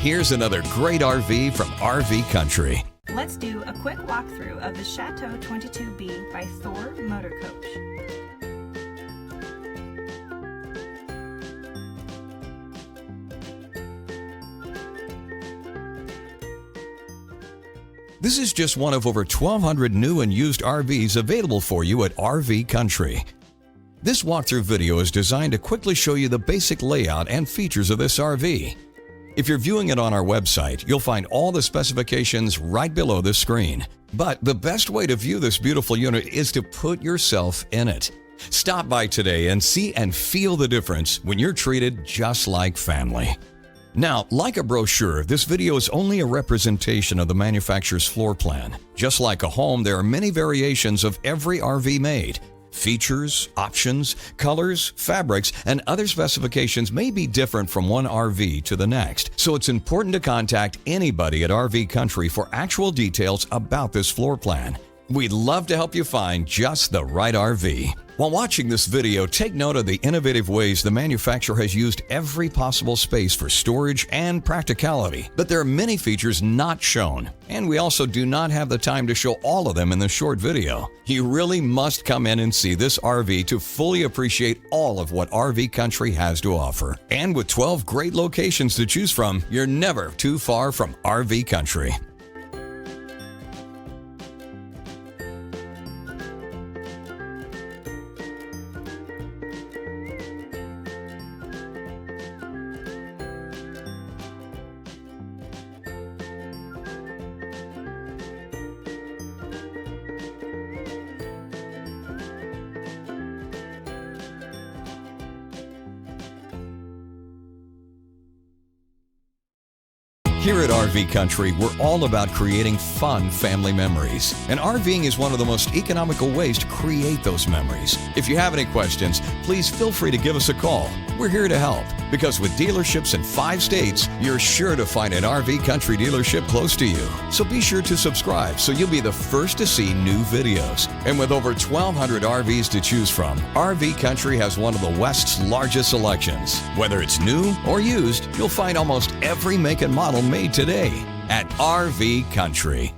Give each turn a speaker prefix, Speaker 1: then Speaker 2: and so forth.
Speaker 1: Here's another great RV from RV Country.
Speaker 2: Let's do a quick walkthrough of the Chateau-22B by Thor Motor Coach.
Speaker 1: This is just one of over 1,200 new and used RVs available for you at RV Country. This walkthrough video is designed to quickly show you the basic layout and features of this RV. If you're viewing it on our website, you'll find all the specifications right below the screen. But the best way to view this beautiful unit is to put yourself in it. Stop by today and see and feel the difference when you're treated just like family. Now, like a brochure, this video is only a representation of the manufacturer's floor plan. Just like a home, there are many variations of every RV made. Features, options, colors, fabrics, and other specifications may be different from one RV to the next, so it's important to contact anybody at RV Country for actual details about this floor plan. We'd love to help you find just the right RV. While watching this video, take note of the innovative ways the manufacturer has used every possible space for storage and practicality, but there are many features not shown, and we also do not have the time to show all of them in this short video. You really must come in and see this RV to fully appreciate all of what RV Country has to offer. And with 12 great locations to choose from, you're never too far from RV Country. Here at RV Country, we're all about creating fun family memories. And RVing is one of the most economical ways to create those memories. If you have any questions, please feel free to give us a call. We're here to help, because with dealerships in 5 states, you're sure to find an RV Country dealership close to you. So be sure to subscribe so you'll be the first to see new videos. And with over 1,200 RVs to choose from, RV Country has one of the West's largest selections. Whether it's new or used, you'll find almost every make and model made today at RV Country.